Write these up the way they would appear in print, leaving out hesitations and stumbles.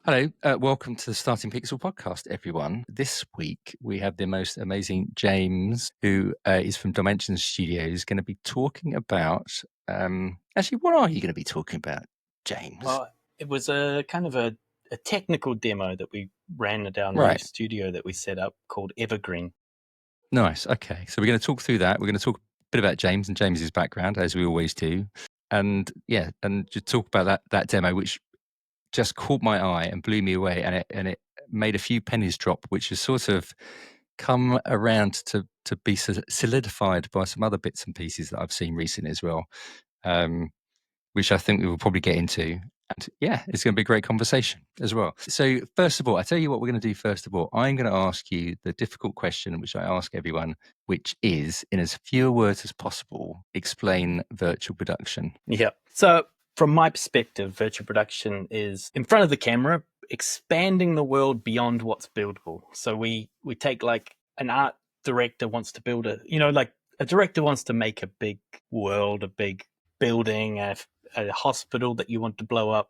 Hello, welcome to the Starting Pixel podcast, everyone. This week we have the most amazing James, who is from Dimension Studios, going to be talking about. Actually, what are you going to be talking about, James? Well, it was a kind of a technical demo that we ran at our new Right. studio that we set up called Evergreen. Nice. Okay, so we're going to talk through that. We're going to talk a bit about James and James's background, as we always do, and just talk about that demo, which just caught my eye and blew me away, and it made a few pennies drop, which has sort of come around to be solidified by some other bits and pieces that I've seen recently as well, which I think we will probably get into. And yeah, it's going to be a great conversation as well. So first of all, I tell you what we're going to do. First of all, I'm going to ask you the difficult question, which I ask everyone, which is, in as few words as possible, explain virtual production. Yeah. So from my perspective, virtual production is in front of the camera, expanding the world beyond what's buildable. So we take like an art director wants to build like a director wants to make a big world, a big building, a hospital that you want to blow up.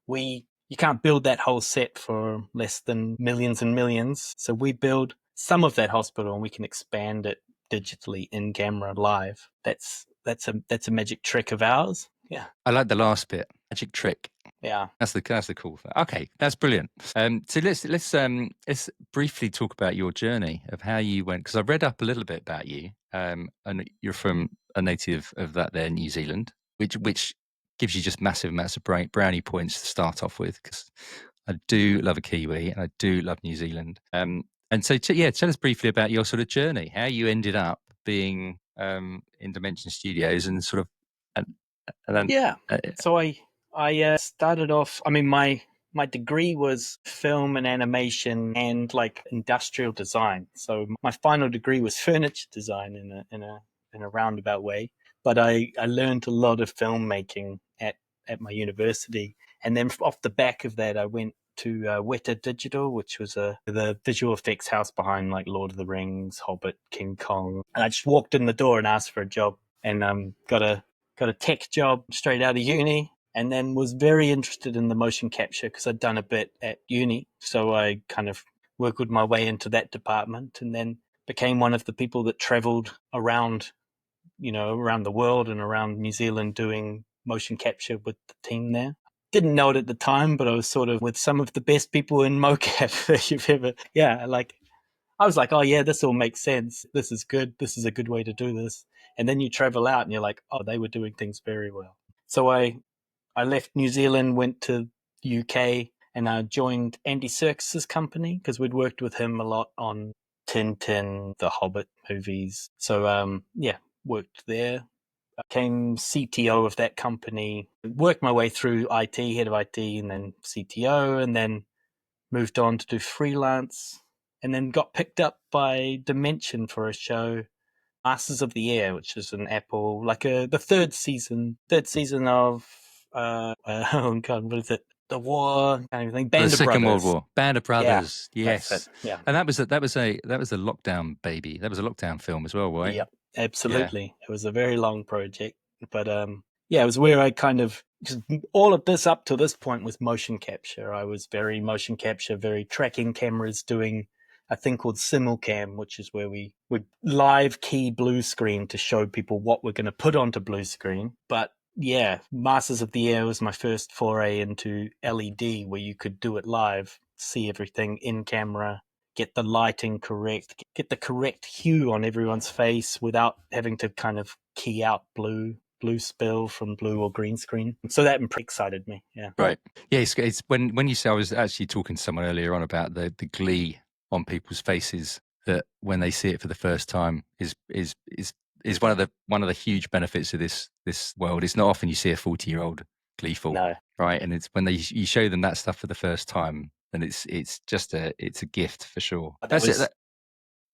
You can't build that whole set for less than millions and millions. So we build some of that hospital and we can expand it digitally in camera live. That's a magic trick of ours. Yeah. I like the last bit, magic trick. Yeah. That's the cool thing. Okay, that's brilliant. So let's briefly talk about your journey of how you went, because I read up a little bit about you, and you're from a native of that there, New Zealand, which gives you just massive amounts of brownie points to start off with, because I do love a Kiwi and I do love New Zealand. And so tell us briefly about your sort of journey, how you ended up being in Dimension Studios and sort of and then Yeah. So I started off. I mean, my degree was film and animation and like industrial design. So my final degree was furniture design in a roundabout way. But I learned a lot of filmmaking at my university, and then off the back of that, I went to Weta Digital, which was the visual effects house behind like Lord of the Rings, Hobbit, King Kong. And I just walked in the door and asked for a job, and got a tech job straight out of uni, and then was very interested in the motion capture because I'd done a bit at uni. So I kind of worked my way into that department, and then became one of the people that traveled around the world and around New Zealand doing motion capture with the team there. Didn't know it at the time, but I was sort of with some of the best people in mocap that you've ever, I was like, oh yeah, this all makes sense. This is good. This is a good way to do this. And then you travel out and you're like, oh, they were doing things very well. So I left New Zealand, went to UK, and I joined Andy Serkis's company because we'd worked with him a lot on Tintin, the Hobbit movies. So worked there. I became CTO of that company, worked my way through IT, head of IT, and then CTO, and then moved on to do freelance, and then got picked up by Dimension for a show, Masters of the Air, which is an Apple, like the third season of oh god, what is it? The War kind of thing. Band the of Second Brothers. World War, Band of Brothers, Yeah, yes, that's it. Yeah, and that was a lockdown baby. That was a lockdown film as well, right? yeah, absolutely. Yeah. It was a very long project, but it was where I kind of just all of this up to this point was motion capture. I was very motion capture, very tracking cameras, doing a thing called simulcam, which is where we would live key blue screen to show people what we're going to put onto blue screen. But yeah, Masters of the Air was my first foray into LED, where you could do it live, see everything in camera, get the lighting correct, get the correct hue on everyone's face without having to kind of key out blue spill from blue or green screen. So that excited me. Yeah. Right. Yeah. It's when you say, I was actually talking to someone earlier on about the glee on people's faces that when they see it for the first time is one of the huge benefits of this world. It's not often you see a 40-year-old gleeful, No. right? And it's when you show them that stuff for the first time, and it's a gift for sure.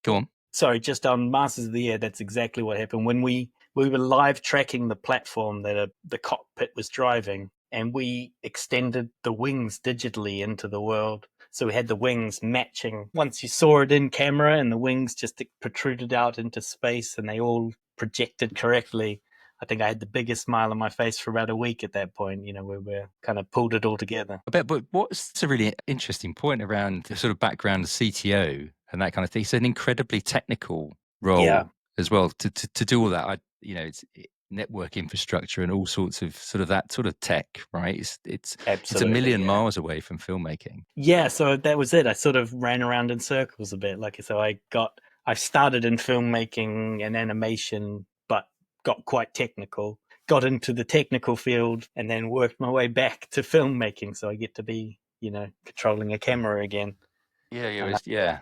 Go on. Sorry, just on Masters of the Air, that's exactly what happened. When we were live tracking the platform that the cockpit was driving, and we extended the wings digitally into the world. So we had the wings matching. Once you saw it in camera and the wings just protruded out into space and they all projected correctly, I think I had the biggest smile on my face for about a week at that point, where we kind of pulled it all together. I bet, but what's a really interesting point around the sort of background of CTO and that kind of thing? It's an incredibly technical Yeah, role as well to do all that. It's network infrastructure and all sorts of sort of that sort of tech, right? It's a absolutely. million Yeah. miles away from filmmaking. Yeah, so that was it. I sort of ran around in circles a bit. Like, so I started in filmmaking and animation, but got quite technical, got into the technical field, and then worked my way back to filmmaking. So I get to be, controlling a camera again. Yeah, Uh, yeah.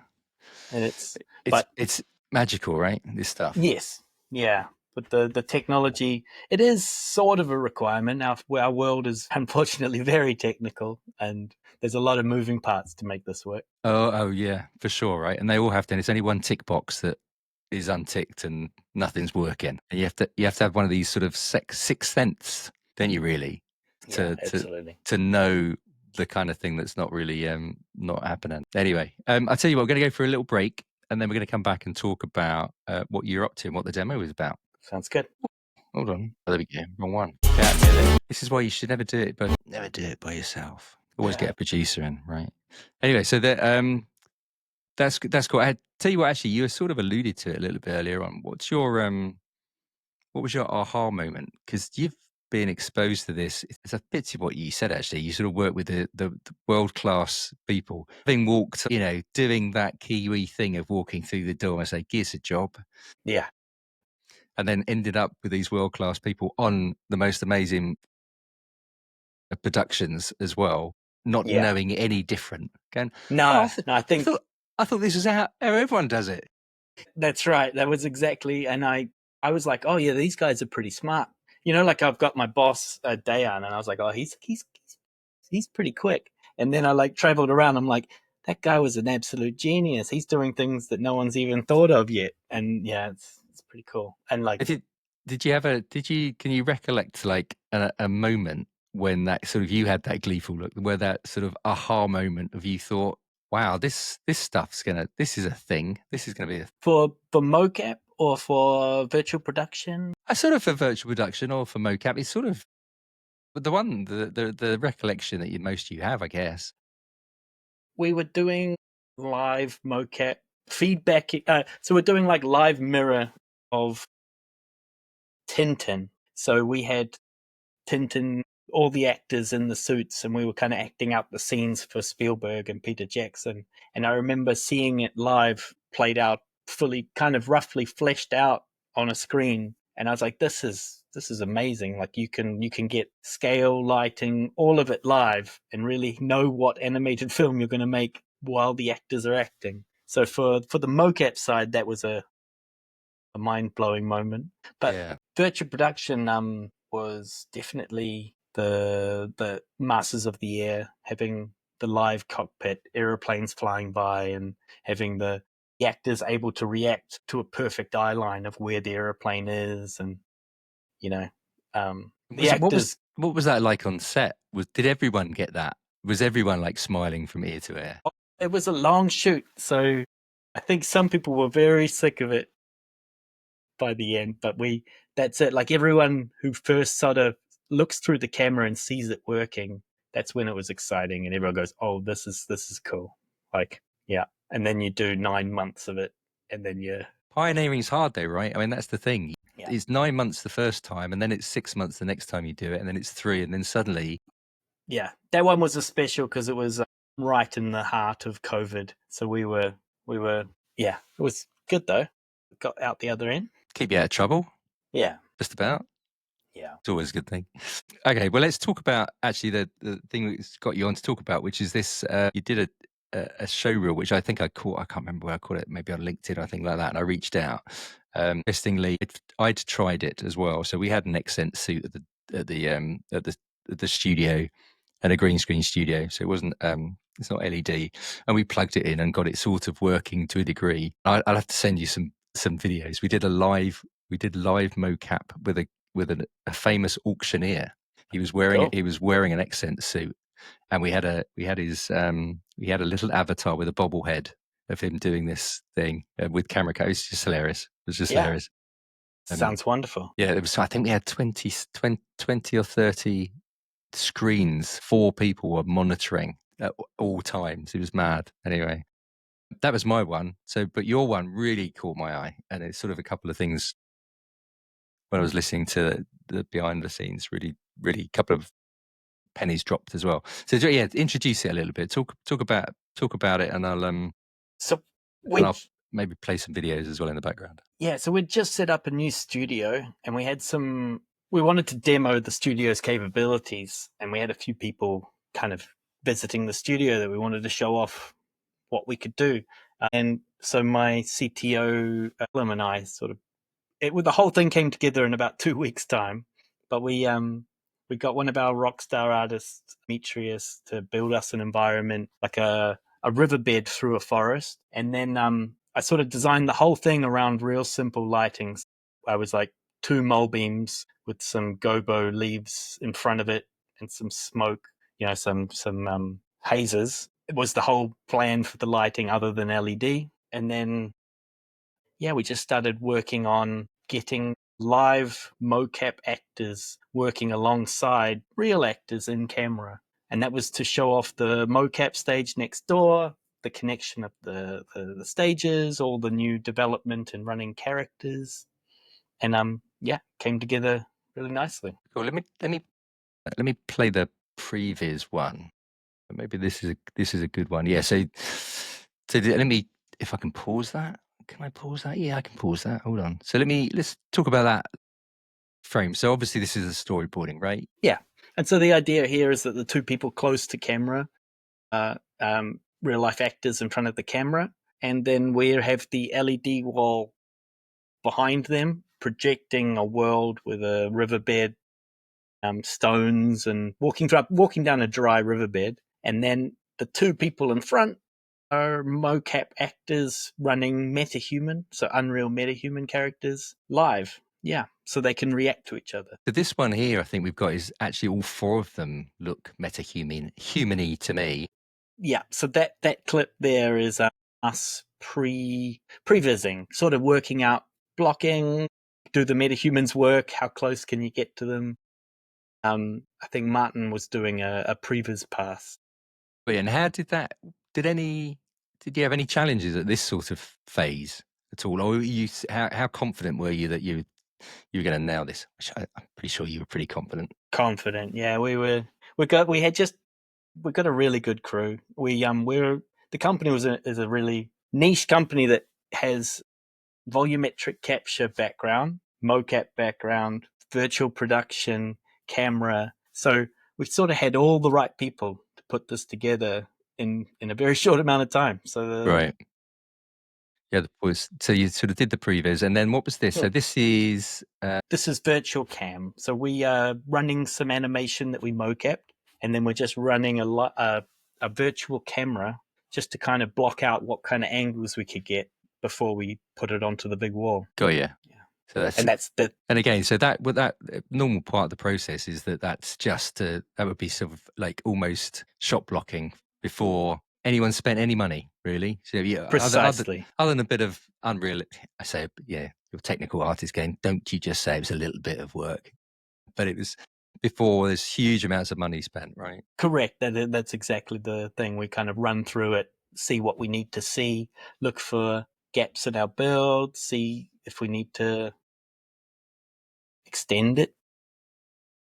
and it's, It's but it's magical, right? This stuff. yes, yeah. But the technology, it is sort of a requirement. Our world is unfortunately very technical, and there's a lot of moving parts to make this work. Oh, yeah, for sure, right? And they all have to. And it's only one tick box that is unticked, and nothing's working. And you have to have one of these sort of sixth sense, don't you? Really, Yeah, to absolutely. to know the kind of thing that's not really not happening. Anyway, I'll tell you what. We're going to go for a little break, and then we're going to come back and talk about what you're up to and what the demo is about. Sounds good. Hold on. Oh, there we go. Wrong one. Get out of here then. This is why you should never do it by yourself. Always get a producer in, right? Anyway, so that's cool. I tell you what, actually, you sort of alluded to it a little bit earlier on. What was your aha moment? Because you've been exposed to this. It's a pity what you said. Actually, you sort of work with the world class people. Having walked, doing that Kiwi thing of walking through the door and say, "Give us a job," Yeah, and then ended up with these world class people on the most amazing productions as well, not yeah. knowing any different. Going, oh, No, no, I I think thought I thought this is how everyone does it. that's right. That was exactly, and I was like, oh yeah, these guys are pretty smart. Like I've got my boss Dayan, and I was like, oh, he's pretty quick. And then I like traveled around. I'm like, that guy was an absolute genius. He's doing things that no one's even thought of yet. And yeah, it's pretty cool. And like, Did you can you recollect like a moment when that sort of you had that gleeful look, where that sort of aha moment of you thought, wow, this is a thing. This is gonna be for mocap or for virtual production, a sort of for virtual production or for mocap. It's sort of the recollection that you have, I guess. we were doing live mocap feedback. So we're doing like live mirror of Tintin. So we had Tintin, all the actors in the suits, and we were kind of acting out the scenes for Spielberg and Peter Jackson. And I remember seeing it live, played out fully, kind of roughly fleshed out on a screen. And I was like, this is amazing. Like you can get scale, lighting, all of it live, and really know what animated film you're going to make while the actors are acting. So for the mocap side, that was a mind blowing moment. But Yeah. virtual production was definitely the Masters of the Air, having the live cockpit, aeroplanes flying by, and having the actors able to react to a perfect eye line of where the aeroplane is, and you know, the Was it actors. what was that like on set? Did everyone get that? Was everyone like smiling from ear to ear? It was a long shoot, so I think some people were very sick of it by the end, but that's it. Like everyone who first sort of looks through the camera and sees it working, that's when it was exciting, and everyone goes, "Oh, this is cool." Like, yeah. And then you do 9 months of it, and then Pioneering's hard though, right? I mean, that's the thing. yeah, It's 9 months the first time, and then it's 6 months the next time you do it, and then it's three, and then suddenly, yeah. That one was a special because it was right in the heart of COVID, so we were yeah. It was good though. Got out the other end. keep you out of trouble, Yeah, just about. yeah. It's always a good thing. Okay, well, let's talk about actually the thing that's got you on to talk about, which is this. You did a show reel, which I think I caught. I can't remember where I caught it. Maybe on LinkedIn, I think like that. And I reached out. Interestingly, I'd tried it as well. So we had an accent suit at the studio, and a green screen studio. So it wasn't. It's not LED, and we plugged it in and got it sort of working to a degree. I'll have to send you some videos. We did live mocap with a famous auctioneer. Cool. He was wearing an accent suit, and we had a little avatar with a bobblehead of him doing this thing with camera. It was just hilarious. It was just Yeah. hilarious. Sounds wonderful. Yeah, it was. I think we had 20 or 30 screens. 4 people were monitoring at all times. It was mad. Anyway, that was my one. So, but your one really caught my eye, and it's sort of a couple of things when I was listening to the behind the scenes. Really, really, couple of pennies dropped as well. So yeah, introduce it a little bit. Talk about it, and So I'll we maybe play some videos as well in the background. Yeah, so we'd just set up a new studio and we wanted to demo the studio's capabilities, and we had a few people kind of visiting the studio that we wanted to show off what we could do. And so my CTO, Willem, and I the whole thing came together in about 2 weeks' time. But we got one of our rock star artists, Demetrius, to build us an environment like a riverbed through a forest, and then I sort of designed the whole thing around real simple lightings. I was like 2 mole beams with some gobo leaves in front of it and some smoke, some hazes. It was the whole plan for the lighting, other than LED, and then we just started working on getting live mocap actors working alongside real actors in camera. And that was to show off the mocap stage next door, the connection of the stages, all the new development and running characters. And came together really nicely. Cool. Let me play the previs one. Maybe this is a good one. Yeah. So let me, if I can pause that. Can I pause that? Yeah, I can pause that. Hold on. So let's talk about that frame. So obviously this is a storyboarding, right? Yeah. And so the idea here is that the 2 people close to camera are real life actors in front of the camera. And then we have the LED wall behind them projecting a world with a riverbed, stones, and walking down a dry riverbed. And then the 2 people in front are mocap actors running Metahuman, so Unreal Metahuman characters live. Yeah, so they can react to each other. So this one here, I think we've got is actually all 4 of them look humany to me. Yeah, so that clip there is us prevising, sort of working out blocking. Do the metahumans work? How close can you get to them? I think Martin was doing a previs pass. But and how did that? Did you have any challenges at this sort of phase at all, or how confident were you that you were going to nail this? I'm pretty sure you were pretty confident. Confident, yeah. We got a really good crew. The company is a really niche company that has volumetric capture background, mocap background, virtual production, camera. So we sort of had all the right people to put this together in a very short amount of time. Right. Yeah, so you sort of did the previs, and then what was this? So this is this is virtual cam. So we are running some animation that we mocapped, and then we're just running a virtual camera just to kind of block out what kind of angles we could get before we put it onto the big wall. got you. Yeah. So and again, so that normal part of the process is that's just that would be sort of like almost shot blocking before anyone spent any money, really. So yeah, precisely. Other than a bit of Unreal, I say, yeah, your technical artist game. Don't you just say it was a little bit of work, but it was before there's huge amounts of money spent, right? Correct. That's exactly the thing. We kind of run through it, see what we need to see, look for gaps in our build, see if we need to extend it,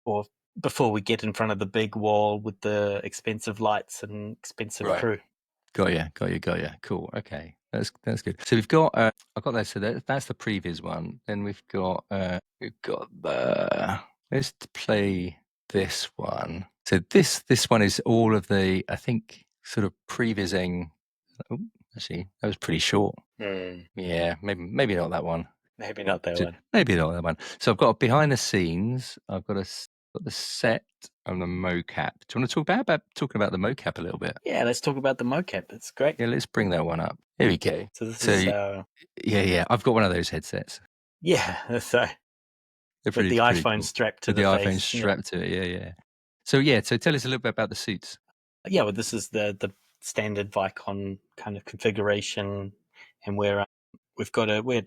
or before we get in front of the big wall with the expensive lights and expensive crew. Got you. Cool. Okay, that's good. So we've got I've got that. So that's the previous one. Then we've got the. Let's play this one. So this one is all of the, I think, sort of prevising. Oh, actually, that was pretty short. Yeah, maybe not that one. Maybe not that one. Maybe not that one. So I've got behind the scenes. I've got the set and the mocap. Do you want to talk about talking about the mocap a little bit? Yeah, let's talk about the mocap. It's great. Yeah, let's bring that one up. Here we go. So this is yeah. I've got one of those headsets. Yeah, so They're with the pretty iPhone cool. strapped to With the face. iPhone strapped to it. Yeah. So tell us a little bit about the suits. Yeah, well, this is the standard Vicon kind of configuration, and we had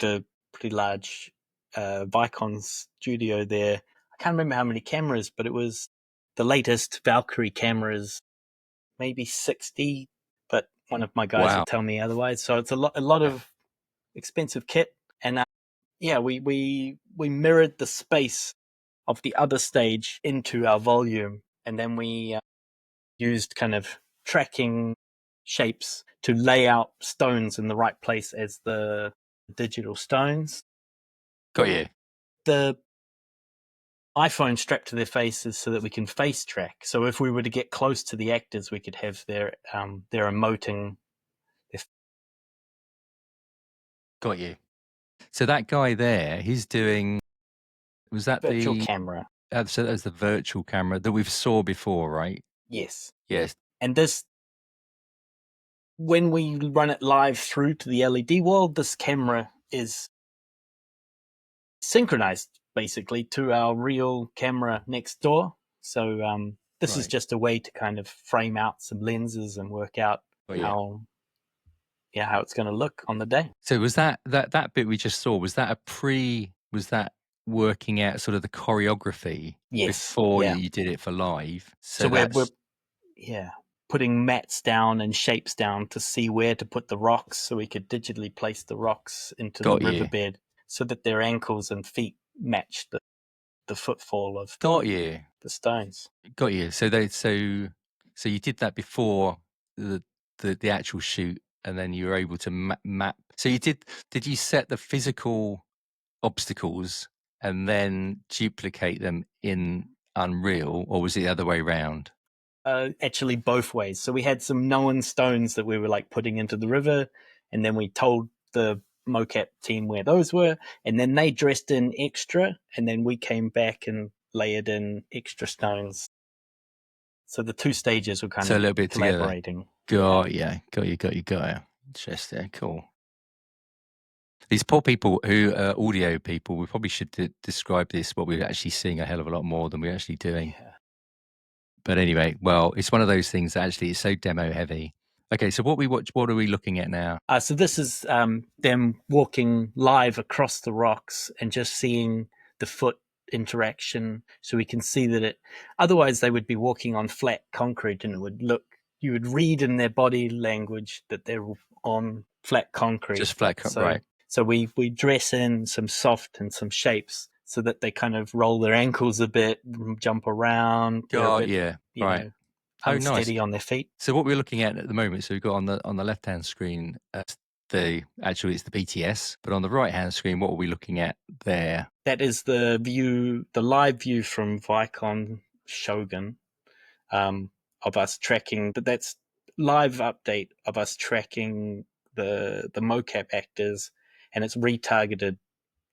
a pretty large Vicon studio there. I can't remember how many cameras, but it was the latest Valkyrie cameras, maybe 60. But one of my guys will Wow. tell me otherwise. So it's a lot Yeah. of expensive kit, and yeah, we mirrored the space of the other stage into our volume, and then we used kind of tracking shapes to lay out stones in the right place as the digital stones. Got you. The iPhone strapped to their faces so that we can face track. So if we were to get close to the actors, we could have their emoting. Got you. So that guy there, he's doing. Was that Virtual the? camera. So that's the virtual camera that we've saw before, right? Yes. Yes. And this, when we run it live through to the LED wall, this camera is synchronized basically to our real camera next door. So this is Right. just a way to kind of frame out some lenses and work out Oh yeah. how it's going to look on the day. So was that bit we just saw? Was that a pre? Was that working out sort of the choreography Yes, before yeah. you did it for live? So So we're that's yeah, putting mats down and shapes down to see where to put the rocks, so we could digitally place the rocks into the got you. riverbed so that their ankles and feet match the footfall of Got you. the stones. Got you. So you did that before the the actual shoot, and then you were able to map. So you did you set the physical obstacles and then duplicate them in Unreal, or was it the other way around? Actually, both ways. So we had some known stones that we were like putting into the river, and then we told the mocap team where those were, and then they dressed in extra, and then we came back and layered in extra stones. So the two stages were kind So a of little bit together. collaborating. Yeah. Got you. Got you. Got you. Got you. Interesting. Cool. These poor people who are audio people, we probably should describe this, what we're actually seeing a hell of a lot more than we're actually doing. Yeah. But anyway, well, it's one of those things that actually is so demo heavy. Okay, so what are we looking at now? So this is them walking live across the rocks and just seeing the foot interaction, so we can see that it. Otherwise, they would be walking on flat concrete, and it would look. You would read in their body language that they're on flat concrete. Just flat, So, right? so we dress in some soft and some shapes so that they kind of roll their ankles a bit, jump around. They're a Got bit, yeah, right. Oh, nice. unsteady on their feet. So what we're looking at the moment, so we've got on the left hand screen, it's the BTS, but on the right hand screen, what are we looking at there? That is the view, the live view from Vicon Shogun, of us tracking. But that's live update of us tracking the mocap actors, and it's retargeted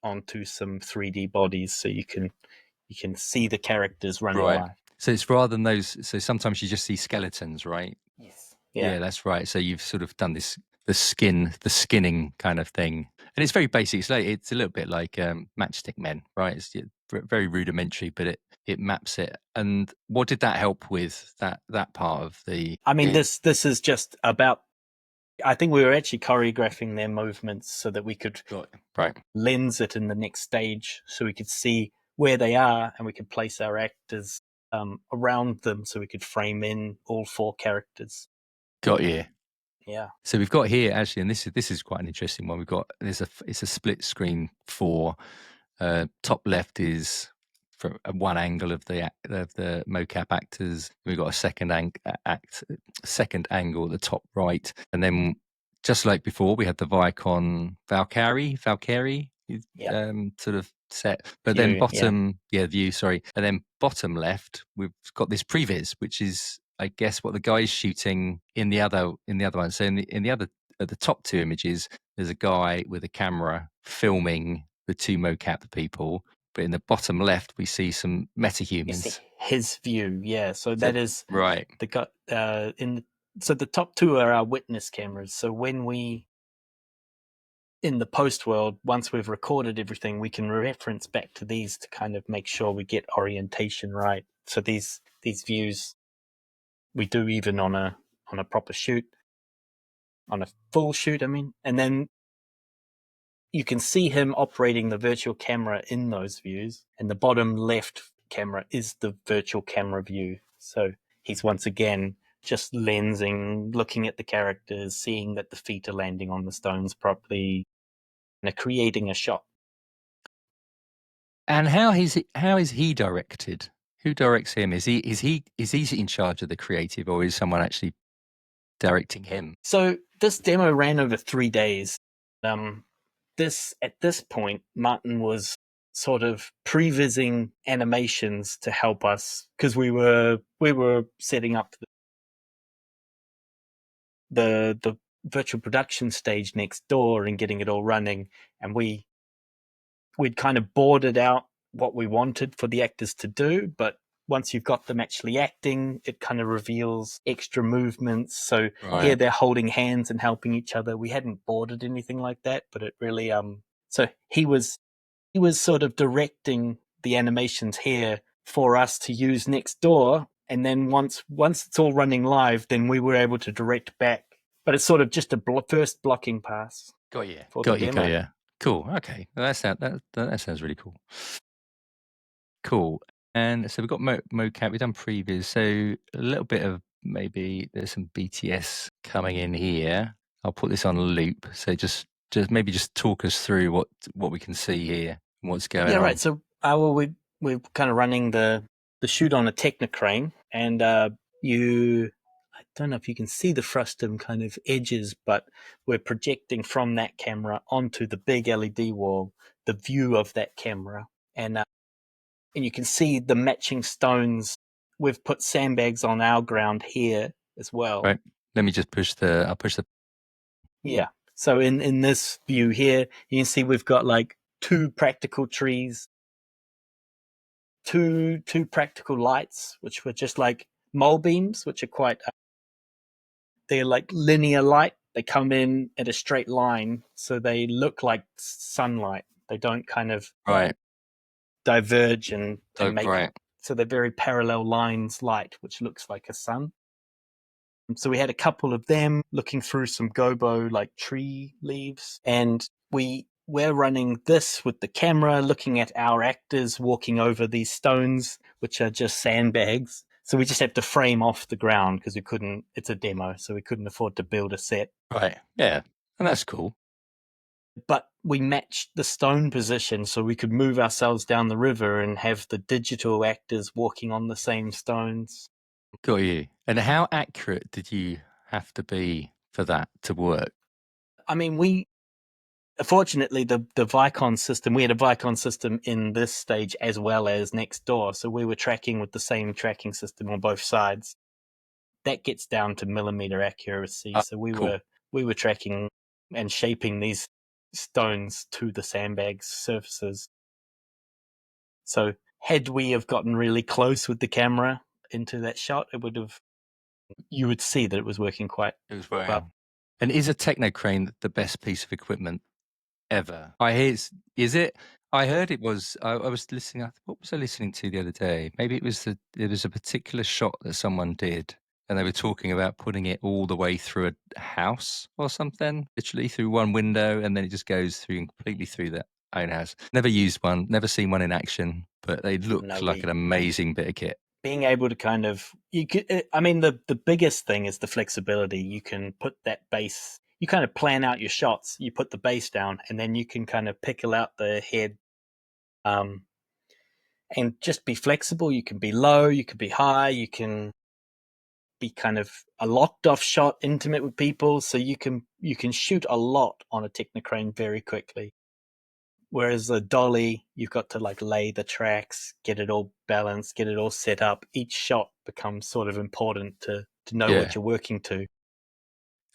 onto some 3D bodies, so you can see the characters running Right. live. So it's rather than those. So sometimes you just see skeletons, right? Yes. Yeah, Yeah. that's right. So you've sort of done the skinning kind of thing, and it's very basic. It's a little bit like Matchstick Men, right? It's very rudimentary, but it maps it. And what did that help with that part of the? I mean, this is just about. I think we were actually choreographing their movements so that we could Right. lens it in the next stage, so we could see where they are, and we could place our actors around them, so we could frame in all four characters. Got you. Yeah. So we've got here actually, and this is quite an interesting one. It's a split screen for top left is from one angle of the mocap actors. We've got a second angle at the top right, and then just like before, we had the Vicon Valkyrie Yeah. sort of set, but then View. Yeah. view, sorry, and then bottom left we've got this previs, which is I guess what the guy's shooting in the other one. So in the other at the top two images, there's a guy with a camera filming the two mocap people, but in the bottom left we see some You see metahumans. his view. Yeah. So So that is right, the so the top two are our witness cameras. So when we in the post world, once we've recorded everything, we can reference back to these to kind of make sure we get orientation right. So these views we do even on a proper shoot, on a full shoot. I mean, and then you can see him operating the virtual camera in those views, and the bottom left camera is the virtual camera view. So he's once again just lensing, looking at the characters, seeing that the feet are landing on the stones properly, and creating a shot. And how is he directed? Who directs him? Is he in charge of the creative, or is someone actually directing him? So this demo ran over 3 days. At this point, Martin was sort of prevising animations to help us, because we were setting up the virtual production stage next door and getting it all running, and we'd kind of boarded out what we wanted for the actors to do, but once you've got them actually acting, it kind of reveals extra movements. So here they're holding hands and helping each other. We hadn't boarded anything like that, but it really so he was sort of directing the animations here for us to use next door, and then once it's all running live, then we were able to direct back. But it's sort of just a first blocking pass. Got you. For the demo. Got you. Cool. Okay. Well, that sounds really cool. Cool. And so we've got mocap. We've done previews. So a little bit of maybe there's some BTS coming in here. I'll put this on loop. So just maybe just talk us through what we can see here and what's going on. Right. So we're kind of running the shoot on a Technocrane, and I don't know if you can see the frustum kind of edges, but we're projecting from that camera onto the big LED wall the view of that camera, and you can see the matching stones. We've put sandbags on our ground here as well. Right. Let me just I'll push the. Yeah. So in this view here, you can see we've got like 2 practical trees, two practical lights, which were just like mole beams, which are quite, they're like linear light. They come in at a straight line, so they look like sunlight. They don't kind of diverge and make, so they're very parallel lines light, which looks like a sun. So we had a couple of them looking through some gobo like tree leaves, and we're running this with the camera, looking at our actors walking over these stones, which are just sandbags. So we just have to frame off the ground because we couldn't, it's a demo, so we couldn't afford to build a set. Right. Yeah. And that's cool. But we matched the stone position so we could move ourselves down the river and have the digital actors walking on the same stones. Got you. And how accurate did you have to be for that to work? I mean, fortunately, the Vicon system, we had a Vicon system in this stage as well as next door. So we were tracking with the same tracking system on both sides. That gets down to millimeter accuracy. So we were tracking and shaping these stones to the sandbags surfaces. So had we have gotten really close with the camera into that shot, you would see that it was working quite well. And is a Technocrane the best piece of equipment ever? Is it? I heard it was. I was listening. What was I listening to the other day? Maybe it was a particular shot that someone did, and they were talking about putting it all the way through a house or something, literally through one window, and then it just goes through completely through the own house. Never used one, never seen one in action, but they look like an amazing bit of kit. Being able to kind of, the biggest thing is the flexibility. You can put that base, you kind of plan out your shots, you put the base down, and then you can kind of pickle out the head, and just be flexible. You can be low, you can be high, you can be kind of a locked off shot, intimate with people, so you can shoot a lot on a Technocrane very quickly. Whereas a dolly, you've got to like lay the tracks, get it all balanced, get it all set up. Each shot becomes sort of important to know what you're working to.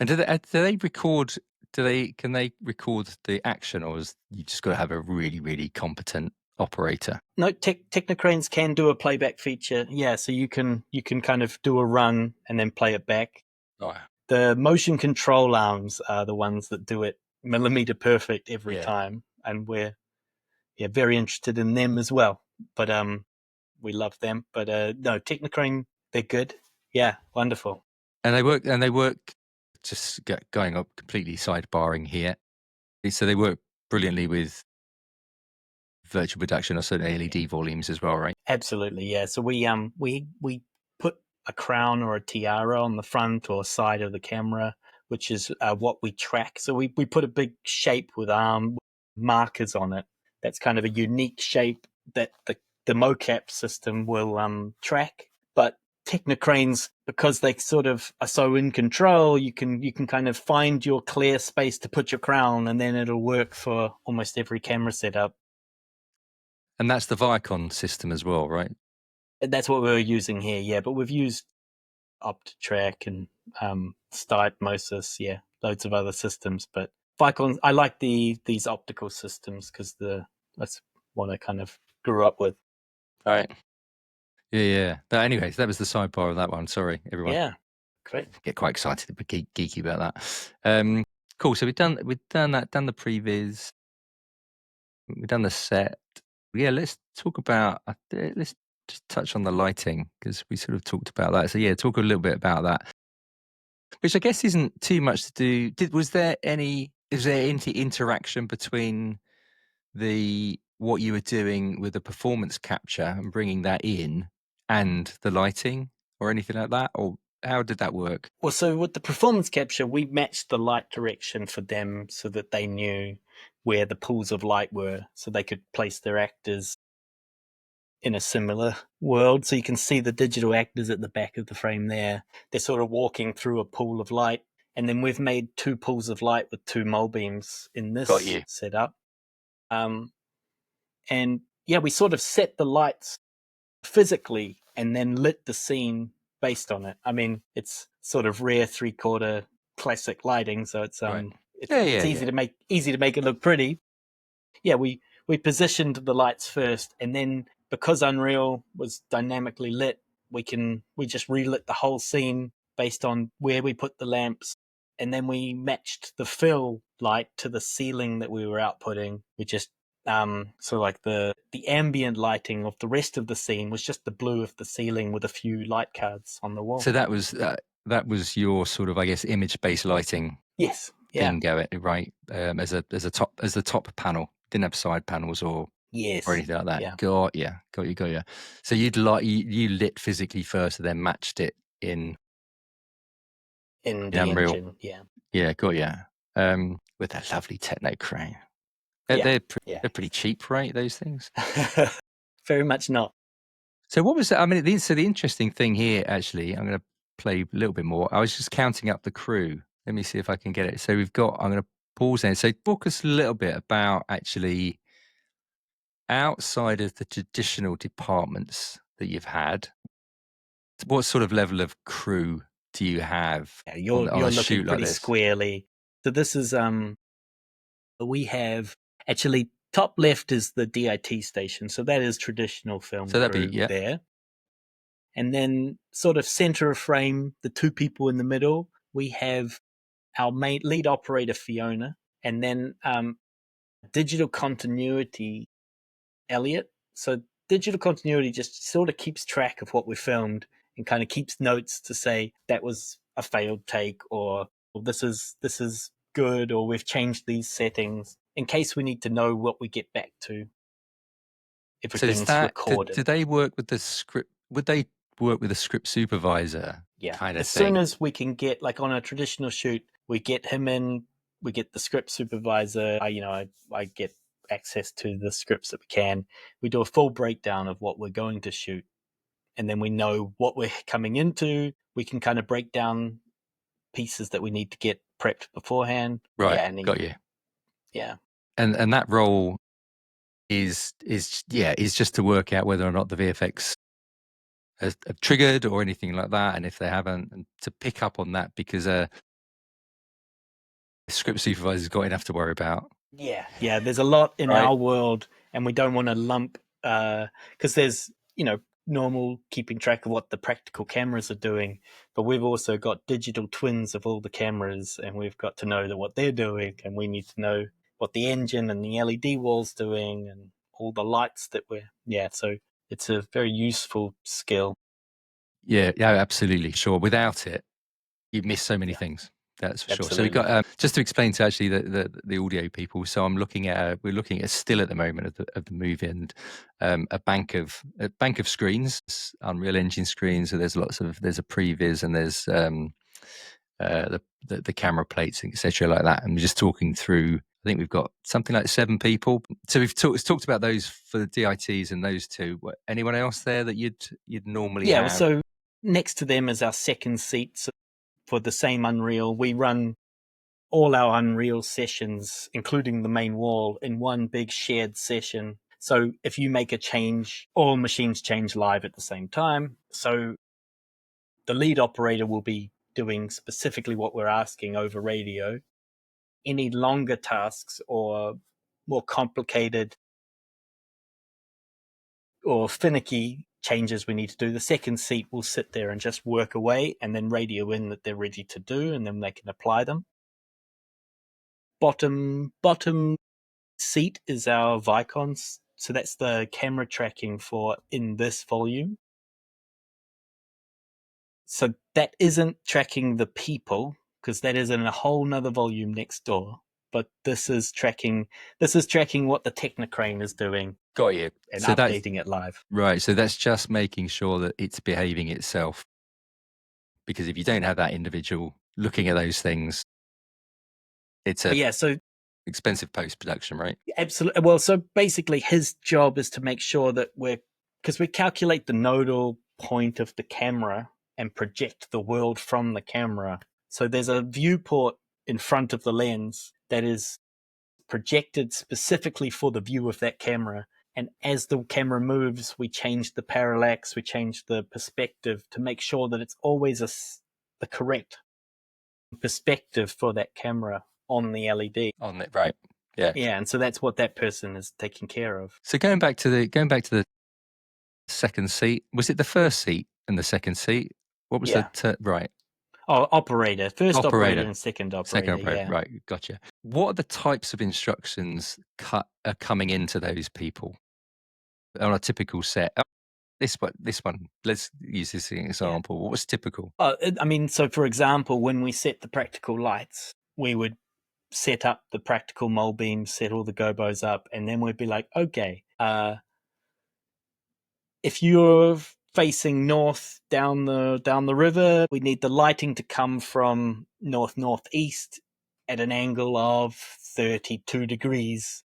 And do they record? Can they record the action, or is you just got to have a really, really competent operator? No, Technocranes can do a playback feature. Yeah, so you can kind of do a run and then play it back. Oh. The motion control arms are the ones that do it millimeter perfect every time, and we're very interested in them as well. But we love them. But no, Technocrane, they're good. Yeah, wonderful. And they work. Just going up completely sidebarring here. So they work brilliantly with virtual production or certain LED volumes as well, right? Absolutely, yeah. So we put a crown or a tiara on the front or side of the camera, which is what we track. So we put a big shape with arm markers on it. That's kind of a unique shape that the mocap system will track. But Technocranes, because they sort of are so in control, you can kind of find your clear space to put your crown, and then it'll work for almost every camera setup. And that's the Vicon system as well, right? That's what we're using here, yeah. But we've used OptiTrack and Stypmosis, yeah, loads of other systems. But Vicon, I like these optical systems because that's what I kind of grew up with. Right. Yeah. But anyways, that was the sidebar of that one. Sorry, everyone. Yeah, great. Get quite excited, a bit geeky about that. Cool. So we've done that, done the previs, we've done the set. Yeah, let's talk about. Let's just touch on the lighting because we sort of talked about that. So yeah, talk a little bit about that, which I guess isn't too much to do. Was there any? Is there any interaction between what you were doing with the performance capture and bringing that in and the lighting or anything like that, or how did that work? Well, so with the performance capture, we matched the light direction for them so that they knew where the pools of light were, so they could place their actors in a similar world. So you can see the digital actors at the back of the frame there. They're sort of walking through a pool of light. And then we've made two pools of light with two mole beams in Got this you. setup. And yeah, we sort of set the lights physically and then lit the scene based on it. I mean, it's sort of rare 3/4 classic lighting, so Right. it's Yeah. easy to make it look pretty. Yeah, we positioned the lights first, and then because Unreal was dynamically lit, we just relit the whole scene based on where we put the lamps, and then we matched the fill light to the ceiling that we were outputting. We just so like the ambient lighting of the rest of the scene was just the blue of the ceiling with a few light cards on the wall. So that was your sort of, I guess, image-based lighting Yes, yeah, thing going right, as the top panel. Didn't have side panels or yes, anything like that. yeah, Got you. So you lit physically first, and then matched it in in the Unreal. engine, yeah, Yeah, got you. With that lovely techno crane. yeah, They're pretty cheap, right? Those things. yeah. Very much not. So what was that? I mean, so the interesting thing here, actually, I'm going to play a little bit more. I was just counting up the crew. Let me see if I can get it. So I'm going to pause there. So talk us a little bit about actually outside of the traditional departments that you've had, what sort of level of crew do you have Yeah, on you're a looking shoot like pretty this? squarely. So this is we have actually top left is the DIT station, so that is traditional film So that'd be, crew yeah, there. And then sort of center of frame, the two people in the middle, we have our main lead operator Fiona, and then digital continuity Elliot. So digital continuity just sort of keeps track of what we filmed and kind of keeps notes to say that was a failed take, or this is good, or we've changed these settings in case we need to know what we get back to. so is Everything's that, do recorded. they work with the script? Would they work with a script supervisor Yeah. kind of As soon thing? as we can get, like on a traditional shoot, we get him in, we get the script supervisor. I get access to the scripts that we can. We do a full breakdown of what we're going to shoot, and then we know what we're coming into. We can kind of break down pieces that we need to get prepped beforehand. Right, Yeah, and got then you. yeah, And that role is just to work out whether or not the VFX have triggered or anything like that, and if they haven't, and to pick up on that because the script supervisor's got enough to worry about, yeah. There's a lot in right? our world, and we don't want to lump because there's normal keeping track of what the practical cameras are doing, but we've also got digital twins of all the cameras, and we've got to know that what they're doing, and we need to know what the engine and the LED wall's doing, and all the lights that we're So it's a very useful skill. Yeah, absolutely, sure. Without it, you'd miss so many Yeah, things. That's for sure. So Absolutely. we've got just to explain to actually the audio people. So we're looking at a still at the moment of the movie, and a bank of screens, Unreal Engine screens. So there's there's a previs, and there's the camera plates, etc., like that. And we're just talking through. I think we've got something like 7 people. So we've talked about those for the DITs and those two. Anyone else there that you'd normally Yeah, have? so next to them is our second seat. So for the same Unreal, we run all our Unreal sessions, including the main wall, in one big shared session. So if you make a change, all machines change live at the same time. So the lead operator will be doing specifically what we're asking over radio. Any longer tasks or more complicated or finicky changes we need to do, the second seat will sit there and just work away and then radio in that they're ready to do, and then they can apply them. Bottom seat is our Vicons. So that's the camera tracking for in this volume. So that isn't tracking the people, because that is in a whole nother volume next door. But this is tracking what the Technocrane is doing. Got you. And So that's updating it live. right. So that's just making sure that it's behaving itself. Because if you don't have that individual looking at those things, it's a So expensive post-production, right? absolutely. Well, so basically his job is to make sure that because we calculate the nodal point of the camera and project the world from the camera. So there's a viewport in front of the lens that is projected specifically for the view of that camera. And as the camera moves, we change the parallax, we change the perspective to make sure that it's always the correct perspective for that camera on the LED. On it, right? Yeah. Yeah, and so that's what that person is taking care of. So going back to the second seat, was it the first seat and the second seat? What was right? Oh, operator. First operator and second Second operator, operator, yeah. right? Gotcha. What are the types of instructions are coming into those people on a typical set? This one. Let's use this as an example. What was typical? So for example, when we set the practical lights, we would set up the practical mole beams, set all the gobos up, and then we'd be like, okay, if you're facing north down the river, we need the lighting to come from northeast at an angle of 32 degrees.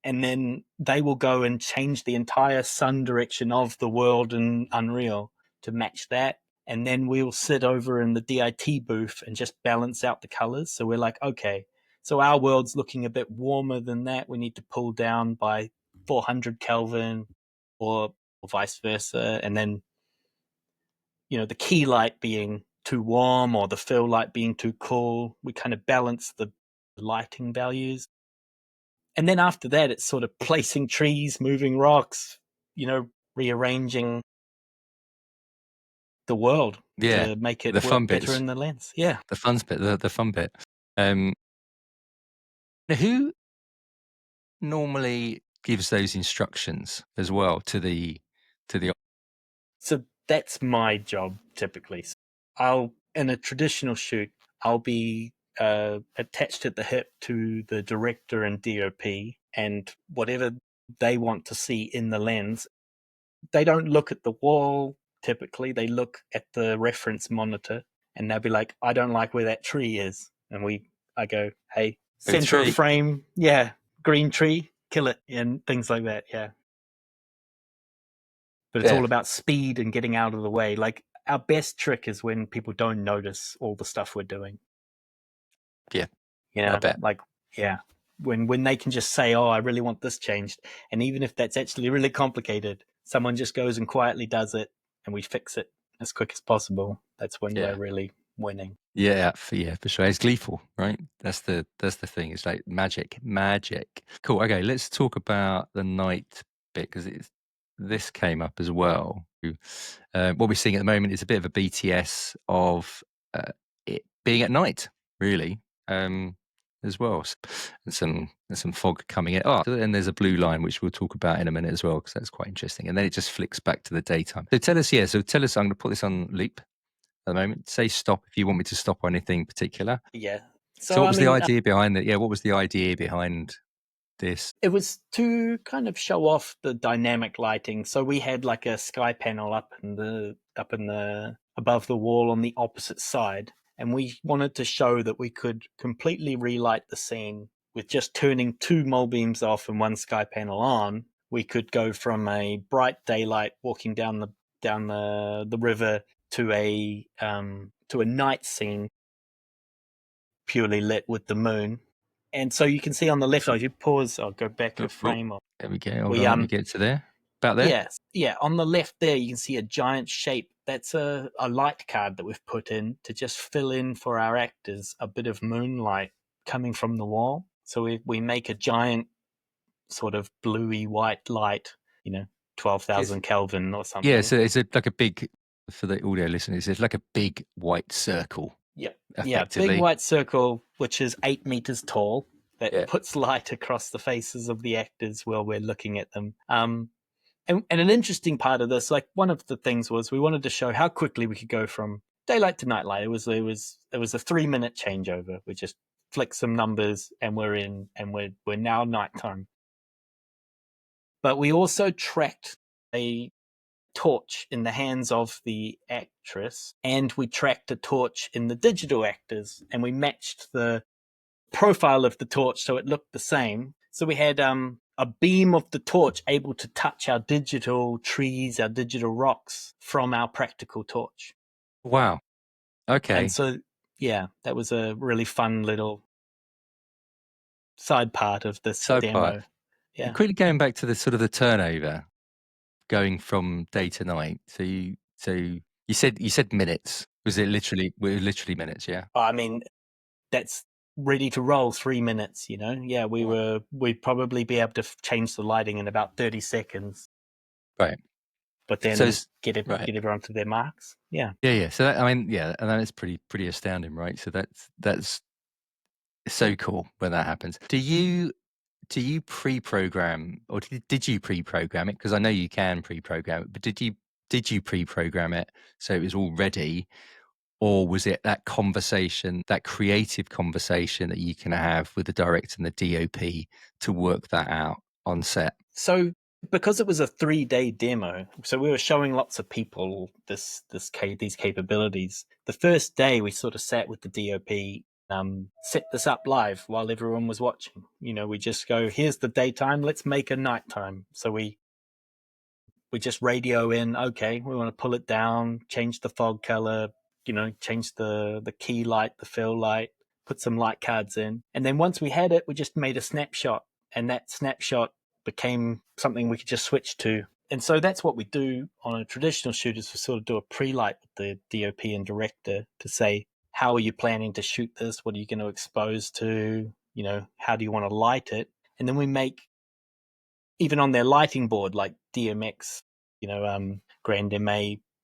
And then they will go and change the entire sun direction of the world in Unreal to match that. And then we'll sit over in the DIT booth and just balance out the colors. So we're like, okay, so our world's looking a bit warmer than that. We need to pull down by 400 Kelvin or vice versa. And then, the key light being too warm or the fill light being too cool, we kind of balance the lighting values. And then after that, it's sort of placing trees, moving rocks, rearranging the world to make it work better in the lens. Yeah. The fun bit, the fun bit. Who normally gives those instructions as well to the So that's my job typically. In a traditional shoot, I'll be attached at the hip to the director and DOP, and whatever they want to see in the lens, they don't look at the wall typically. They look at the reference monitor, and they'll be like, I don't like where that tree is. And I go, hey, center of frame, yeah, green tree, kill it, and things like that, yeah. But it's all about speed and getting out of the way. Like, our best trick is when people don't notice all the stuff we're doing. Yeah. I bet. Like, yeah. When they can just say, oh, I really want this changed. And even if that's actually really complicated, someone just goes and quietly does it and we fix it as quick as possible. That's when we're really winning. Yeah, for sure. It's gleeful, right? That's the thing. It's like magic. Cool. Okay, let's talk about the night bit, because this came up as well. What we're seeing at the moment is a bit of a BTS of it being at night, really, as well. And some fog coming in. And there's a blue line, which we'll talk about in a minute as well, because that's quite interesting. And then it just flicks back to the daytime. So tell us. I'm going to put this on loop. at the moment. Say stop if you want me to stop on anything particular. Yeah. So So what I was the mean, idea behind it? Yeah, what was the idea behind this? it was to kind of show off the dynamic lighting. So we had like a sky panel up in the above the wall on the opposite side, and we wanted to show that we could completely relight the scene with just turning two mole beams off and one sky panel on. We could go from a bright daylight walking down the river to a night scene purely lit with the moon. And so you can see on the left side, you pause, I'll go back a Oh, oh, frame. there we go. Hold We on, let me get to there. About there? Yes, yeah, on the left there you can see a giant shape. That's a light card that we've put in to just fill in for our actors a bit of moonlight coming from the wall. So we make a giant sort of bluey white light, 12,000 Kelvin or Yeah, something. so it's like a big, for the audio listeners, it's like a big white circle, Yeah. Yeah, big effectively. white circle which is 8 meters tall that Yeah. puts light across the faces of the actors while we're looking at them. And an interesting part of this, like one of the things was we wanted to show how quickly we could go from daylight to nightlight. It was a 3 minute changeover. We just flick some numbers and we're in, and we're now nighttime. But we also tracked a torch in the hands of the actress, and we tracked a torch in the digital actors, and we matched the profile of the torch so it looked the same. So we had a beam of the torch able to touch our digital trees, our digital rocks from our practical torch. Wow. And Okay. so, yeah, that was a really fun little side part of this So part. demo. Yeah. Quickly going back to the sort of the turnover, going from day to night. So you said minutes. Were literally minutes, yeah? I mean, that's ready to roll 3 minutes, Yeah, Wow. we'd probably be able to change the lighting in about 30 seconds, Right. but So then it's right. get everyone to their marks. Yeah. Yeah, yeah. So that, I mean, yeah, and that is pretty astounding, right? So that's so cool when that happens. Do you pre-program, or did you pre-program it? Because I know you can pre-program it, but did you pre-program it so it was all ready, or was it that conversation, that creative conversation that you can have with the director and the DOP to work that out on set? So because it was a 3-day demo, so we were showing lots of people these capabilities. The first day we sort of sat with the DOP, set this up live while everyone was watching. We just go, here's the daytime, let's make a nighttime. So we just radio in, okay, we want to pull it down, change the fog color, change the key light, the fill light, put some light cards in. And then once we had it, we just made a snapshot, and that snapshot became something we could just switch to. And so that's what we do on a traditional shoot, is we sort of do a pre-light with the DOP and director to say, how are you planning to shoot this? What are you going to expose to? How do you want to light it? And then we make, even on their lighting board, like DMX, Grand MA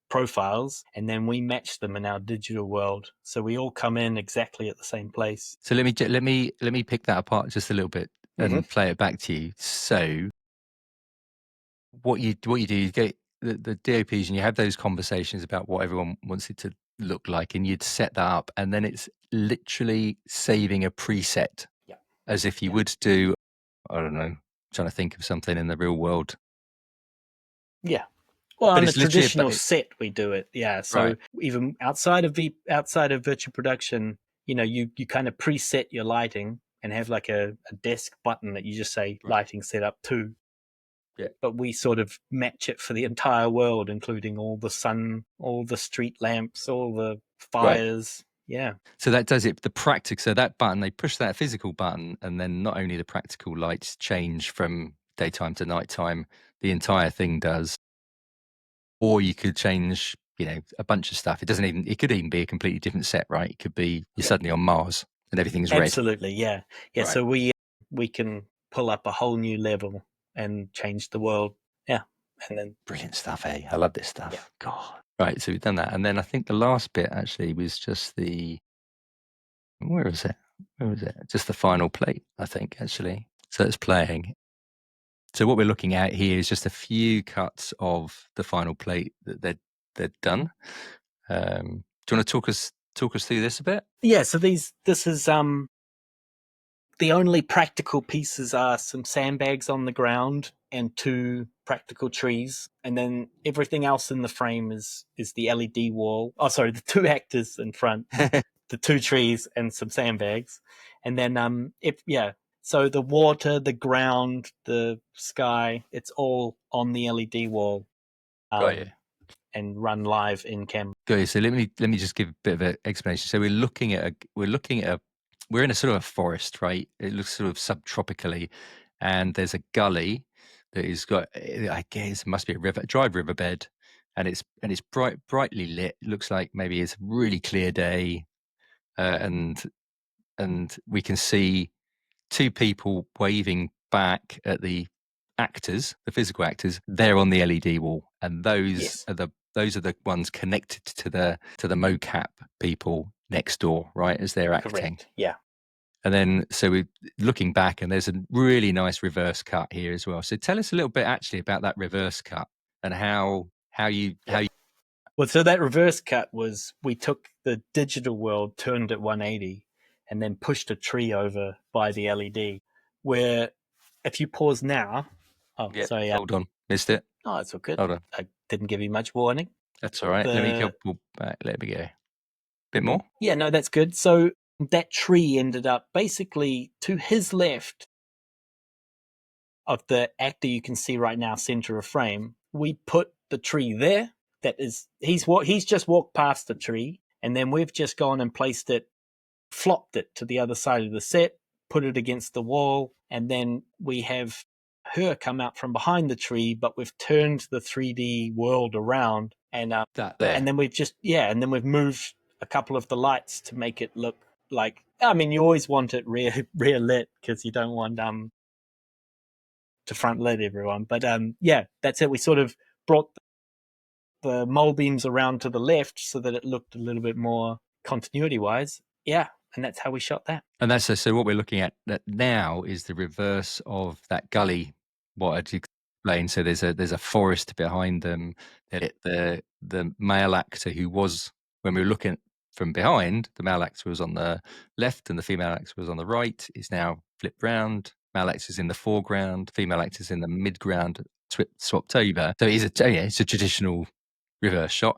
profiles, and then we match them in our digital world. So we all come in exactly at the same place. So let me pick that apart just a little bit Mm-hmm. and play it back to you. So what you do, you get the DOPs and you have those conversations about what everyone wants it to look like, and you'd set that up, and then it's literally saving a preset Yeah. as if you Yeah. would do, I don't know, trying to think of something in the real world. Yeah. Well, But on a it's literally traditional about, set, we do it. Yeah. right, So even outside of virtual production, you kind of preset your lighting and have like a desk button that you just say right, lighting set up to. yeah, But we sort of match it for the entire world, including all the sun, all the street lamps, all the right. fires. Yeah. So that does it. The practical, so that button, they push that physical button, and then not only the practical lights change from daytime to nighttime, the entire thing does. Or you could change, a bunch of stuff. It could even be a completely different set, right? It could be you're Yeah. suddenly on Mars and everything's red. Absolutely. Yeah. Yeah. Right. So we can pull up a whole new level and change the world. Yeah. And then, Brilliant stuff, eh? I love this yeah. stuff. God. Right. So we've done that. And then I think the last bit actually was just where was it? Where was it? Just the final plate, I think, actually. So it's playing. So what we're looking at here is just a few cuts of the final plate that they're done. Do you want to talk us through this a bit? Yeah, so this is the only practical pieces are some sandbags on the ground and two practical trees, and then everything else in the frame is the LED wall. Oh, sorry, the two actors in front, the two trees, and some sandbags, and then so the water, the ground, the sky, it's all on the LED wall, Got you. and run live in camera. Got you. So let me just give a bit of an explanation. So we're in a sort of a forest, right? It looks sort of subtropically, and there's a gully that has got, I guess it must be a dry riverbed, and it's brightly lit. It looks like maybe it's a really clear day, and we can see two people waving back at the actors, the physical actors. They're on the LED wall, and Yes, those are the ones connected to the mocap people next door, right, as they're acting. correct. Yeah. And then so we're looking back, and there's a really nice reverse cut here as well. So tell us a little bit actually about that reverse cut and how you Well, so that reverse cut was we took the digital world, turned it 180, and then pushed a tree over by the LED. Where if you pause now, oh, yeah. sorry, Hold on, missed it. oh, it's all good. Hold on, I didn't give you much warning. that's all right. Let me go The back. Let me go. Bit more. Yeah, no, that's good. So that tree ended up basically to his left of the actor you can see right now, center of frame. We put the tree there. That is, he's just walked past the tree, and then we've just gone and placed it, flopped it to the other side of the set, put it against the wall, and then we have her come out from behind the tree, but we've turned the 3D world around, That there. and then we've moved a couple of the lights to make it look like. I mean, you always want it rear lit because you don't want to front lit everyone, but yeah, that's it. We sort of brought the mole beams around to the left so that it looked a little bit more continuity wise. Yeah, and that's how we shot that. And that's so what we're looking at that now is the reverse of that gully. What I'd explain. So there's a forest behind them. The male actor who was, when we were looking from behind, the male actor was on the left and the female actor was on the right. Is now flipped round. Male actor's in the foreground. Female actor's in the midground. Swapped over. So it's a traditional reverse shot.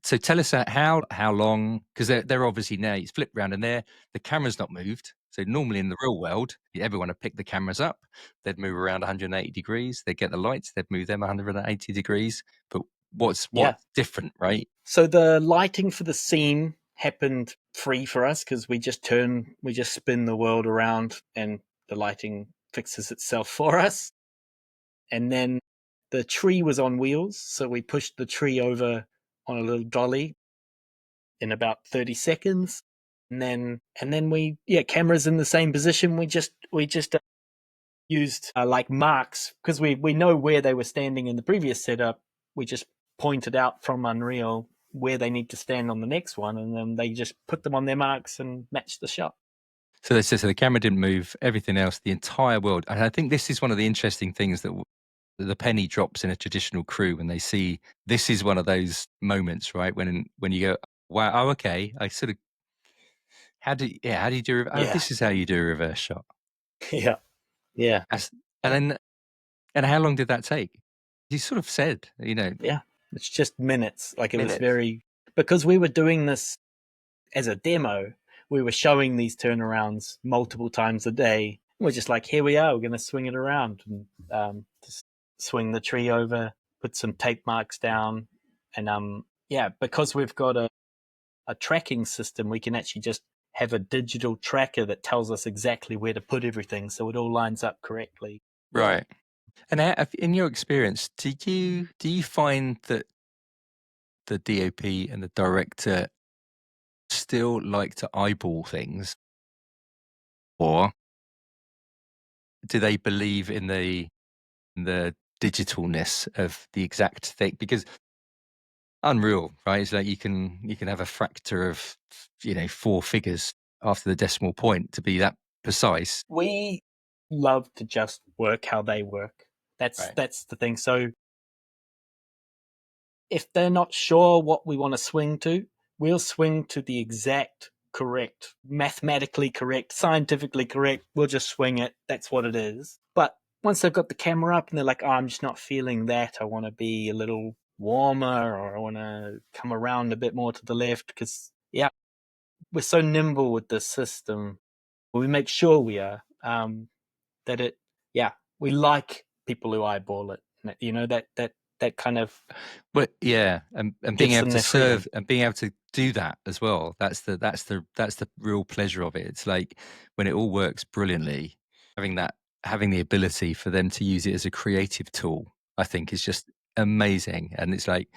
So tell us how long, because they're obviously now it's flipped around and the camera's not moved. So normally in the real world, everyone would pick the cameras up, they'd move around 180 degrees, they'd get the lights, they'd move them 180 degrees. But what's Yeah. different, right? So the lighting for the scene happened free for us because we just spin the world around and the lighting fixes itself for us. And then the tree was on wheels, so we pushed the tree over on a little dolly in about 30 seconds. And then cameras in the same position. We just used like marks because we know where they were standing in the previous setup. We just pointed out from Unreal where they need to stand on the next one, and then they just put them on their marks and matched the shot. So they said, so the camera didn't move, everything else, the entire world. And I think this is one of the interesting things that the penny drops in a traditional crew when they see this is one of those moments, right? When you go, wow, oh, okay, I sort of, how do you do? Oh, Yeah, this is how you do a reverse shot. yeah, yeah, As, and then, and how long did that take? You sort of said, yeah. It's just minutes. Like it was minutes. because we were doing this as a demo. We were showing these turnarounds multiple times a day. We're just like, here we are. We're going to swing it around and just swing the tree over, put some tape marks down, and because we've got a tracking system, we can actually just have a digital tracker that tells us exactly where to put everything, so it all lines up correctly. Right. And in your experience, do you find that the DOP and the director still like to eyeball things, or do they believe in the digitalness of the exact thing? Because Unreal, right? It's like you can have a factor of 4 figures after the decimal point to be that precise. We love to just work how they work. Right. That's the thing. So if they're not sure what we want to swing to, we'll swing to the exact correct, mathematically correct, scientifically correct. We'll just swing it. That's what it is. But once they've got the camera up and they're like, oh, I'm just not feeling that. I want to be a little warmer, or I want to come around a bit more to the left, because, yeah, we're so nimble with this system. We make sure we are, that it, yeah, we like people who eyeball it. That kind of But yeah, and being gives able them to their freedom. serve and being able to do that as well. That's the real pleasure of it. It's like when it all works brilliantly, having the ability for them to use it as a creative tool, I think is just amazing. And it's like,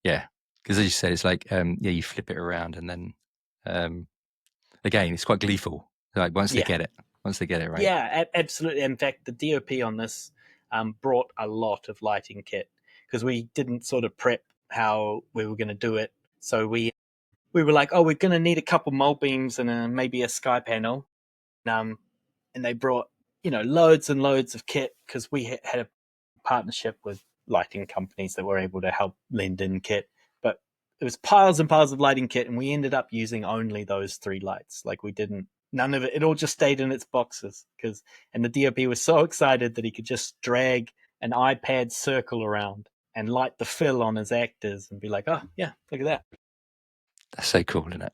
yeah, because as you said, it's like yeah, you flip it around and then again, it's quite gleeful. Like once they Yeah. get it right. Yeah, absolutely. In fact, the DOP on this brought a lot of lighting kit, because we didn't sort of prep how we were going to do it. So we were like, oh, we're going to need a couple mole beams and maybe a sky panel. Um, and they brought, loads and loads of kit, because we had a partnership with lighting companies that were able to help lend in kit. But it was piles and piles of lighting kit, and we ended up using only those 3 lights. Like, we didn't, none of it. It all just stayed in its boxes, and the DOP was so excited that he could just drag an iPad circle around and light the fill on his actors and be like, oh yeah, look at that. That's so cool, isn't it?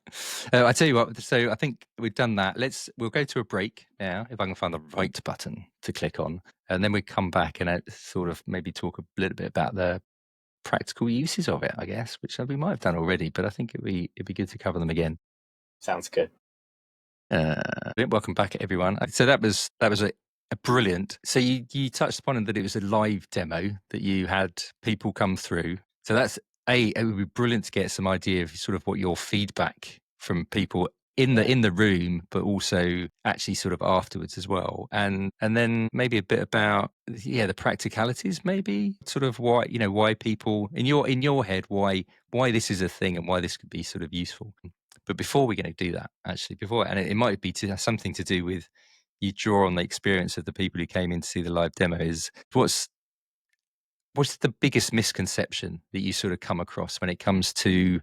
I tell you what. So I think we've done that. We'll go to a break now, if I can find the right button to click on, and then we come back and sort of maybe talk a little bit about the practical uses of it, I guess, which we might have done already, but I think it'd be good to cover them again. Sounds good. Welcome back, everyone. So that was a brilliant. So you touched upon it, that it was a live demo that you had people come through. So that's it would be brilliant to get some idea of sort of what your feedback from people in the room, but also actually sort of afterwards as well, and then maybe a bit about the practicalities, maybe sort of why people in your head, why this is a thing and why this could be sort of useful. But before we're going to do that, actually, and it might be something to do with, you draw on the experience of the people who came in to see the live demo, is what's the biggest misconception that you sort of come across when it comes to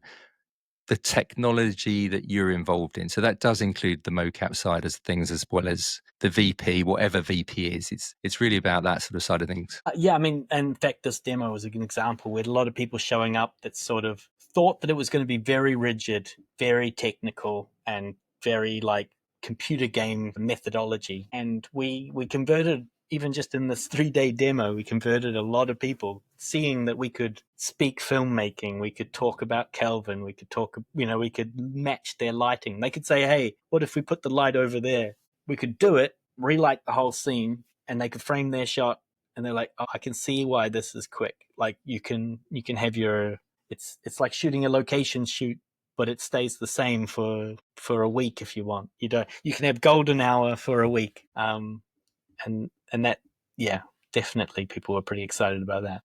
the technology that you're involved in? So that does include the mocap side of things, as well as the VP, whatever VP is. It's really about that sort of side of things. Yeah, I mean, in fact, this demo was an example. We had a lot of people showing up that sort of thought that it was going to be very rigid, very technical, and very like computer game methodology. And we converted, even just in this 3-day demo, we converted a lot of people, seeing that we could speak filmmaking, we could talk about Kelvin, we could talk, we could match their lighting. They could say, hey, what if we put the light over there? We could do it, relight the whole scene, and they could frame their shot, and they're like, oh, I can see why this is quick. Like, you can have your, it's like shooting a location shoot, but it stays the same for a week if you want. You can have golden hour for a week. And that, yeah, definitely people were pretty excited about that.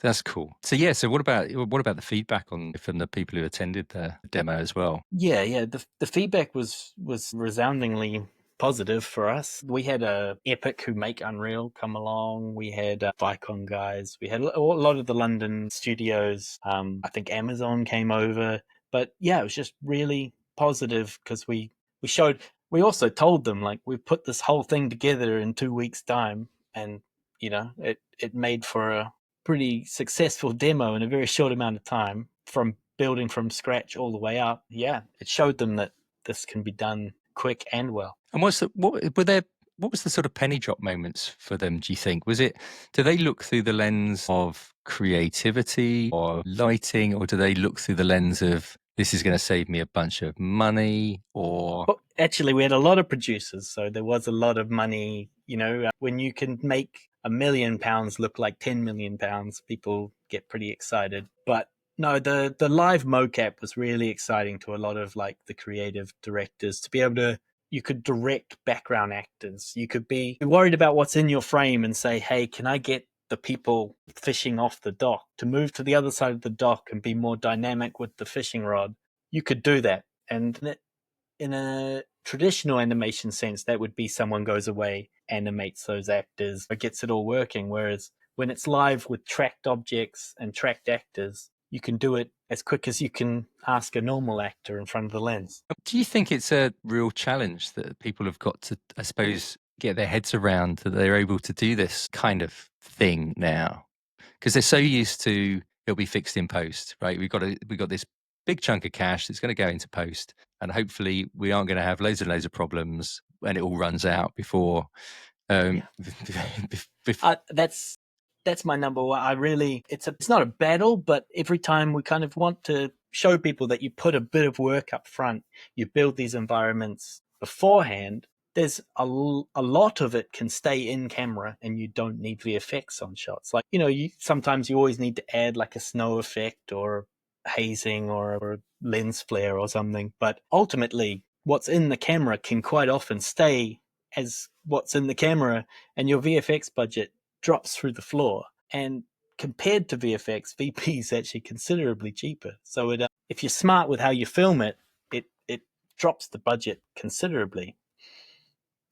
That's cool. So yeah, so what about the feedback from the people who attended the demo as well? Yeah. The feedback was resoundingly positive for us. We had Epic, who make Unreal, come along. We had Vicon guys. We had a lot of the London studios. I think Amazon came over. But yeah, it was just really positive, because we also told them, like, we put this whole thing together in 2 weeks' time, and it made for a pretty successful demo in a very short amount of time, from building from scratch all the way up. Yeah, it showed them that this can be done quick and well. And what was the sort of penny drop moments for them, do you think? Do they look through the lens of creativity or lighting, or do they look through the lens of, this is going to save me a bunch of money? Or Well, actually, we had a lot of producers, so there was a lot of money. When you can make £1 million look like £10 million, people get pretty excited. But no, the live mocap was really exciting to a lot of like the creative directors, to be able to, you could direct background actors. You could be worried about what's in your frame and say, hey, can I get the people fishing off the dock to move to the other side of the dock and be more dynamic with the fishing rod? You could do that. And in a traditional animation sense, that would be someone goes away, animates those actors, or gets it all working. Whereas when it's live with tracked objects and tracked actors, you can do it as quick as you can ask a normal actor in front of the lens. Do you think it's a real challenge that people have got to, I suppose, get their heads around that they're able to do this kind of thing now? Because they're so used to it'll be fixed in post, right? We've got this big chunk of cash that's going to go into post, and hopefully we aren't going to have loads and loads of problems when it all runs out before. Yeah. That's my number one. It's not a battle, but every time we kind of want to show people that you put a bit of work up front, you build these environments beforehand. There's a lot of it can stay in camera, and you don't need VFX on shots. Like, sometimes you always need to add like a snow effect or hazing or a lens flare or something. But ultimately, what's in the camera can quite often stay as what's in the camera, and your VFX budget drops through the floor. And compared to VFX, VP is actually considerably cheaper. So if you're smart with how you film it, it drops the budget considerably.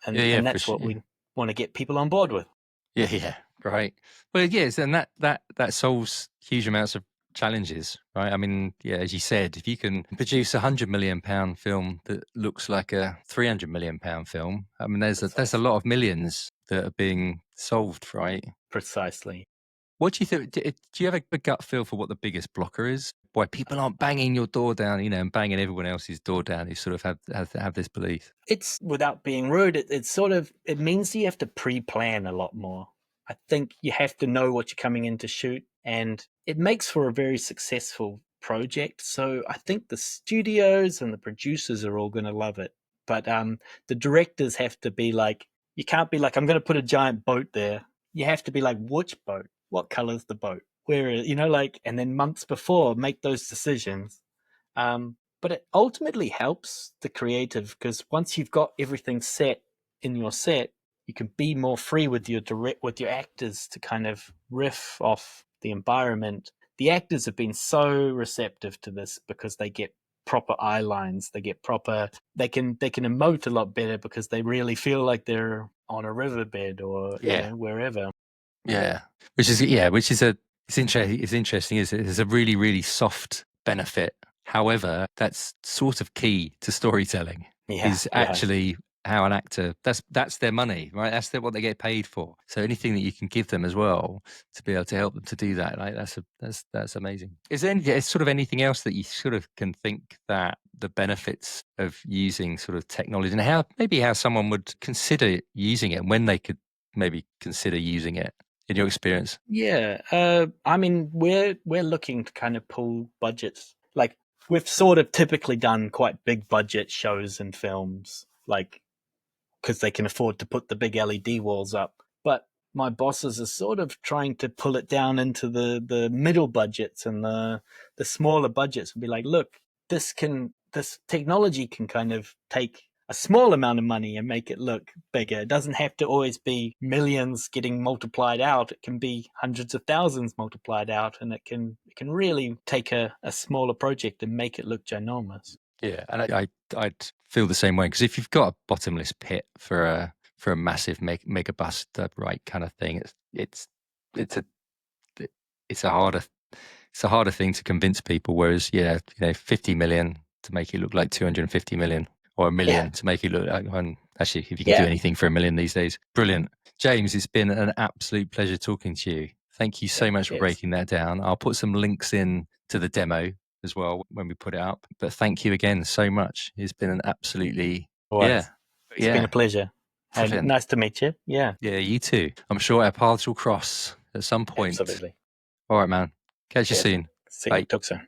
And For that's what sure. we want to get people on board with. Yeah, great. Well, yes, and that solves huge amounts of challenges, right? I mean, yeah, as you said, if you can produce £100 million film that looks like a £300 million film, I mean, there's a lot of millions that are being solved, right? Precisely. What do you think? Do you have a gut feel for what the biggest blocker is? Why people aren't banging your door down, and banging everyone else's door down who sort of have this belief? It's, without being rude, it means you have to pre-plan a lot more. I think you have to know what you're coming in to shoot, and it makes for a very successful project. So I think the studios and the producers are all going to love it. But the directors have to be like, you can't be like, I'm going to put a giant boat there. You have to be like, which boat? What color's the boat? Where, and then months before, make those decisions. But it ultimately helps the creative, because once you've got everything set in your set, you can be more free with your actors to kind of riff off the environment. The actors have been so receptive to this because they get proper eye lines, they can emote a lot better because they really feel like they're on a riverbed or wherever. Yeah, which is it's interesting. Is It's a really really soft benefit. However, that's sort of key to storytelling. Yeah, Is actually how an actor that's their money, right? That's what they get paid for. So anything that you can give them as well to be able to help them to do that, like that's amazing. Is there sort of anything else that you sort of can think that the benefits of using sort of technology, and how someone would consider using it, and when they could maybe consider using it in your experience? Yeah, I mean, we're looking to kind of pull budgets. Like, we've sort of typically done quite big budget shows and films, like, because they can afford to put the big LED walls up. But my bosses are sort of trying to pull it down into the middle budgets and the smaller budgets, and be like, look, this technology can kind of take a small amount of money and make it look bigger. It doesn't have to always be millions getting multiplied out. It can be hundreds of thousands multiplied out, and it can really take a smaller project and make it look ginormous. Yeah, and I'd feel the same way, because if you've got a bottomless pit for a massive mega bust right kind of thing, it's it's a it's a harder thing to convince people. Whereas 50 million to make it look like 250 million, or a million to make it look like, and actually, if you can do anything for a million these days, brilliant. James, it's been an absolute pleasure talking to you. Thank you so much for breaking that down. I'll put some links in to the demo as well when we put it up. But thank you again so much. It's been an absolutely It's been a pleasure. And nice to meet you. Yeah, you too. I'm sure our paths will cross at some point. absolutely. All right, man. Catch you soon. See Bye. you. Talk soon.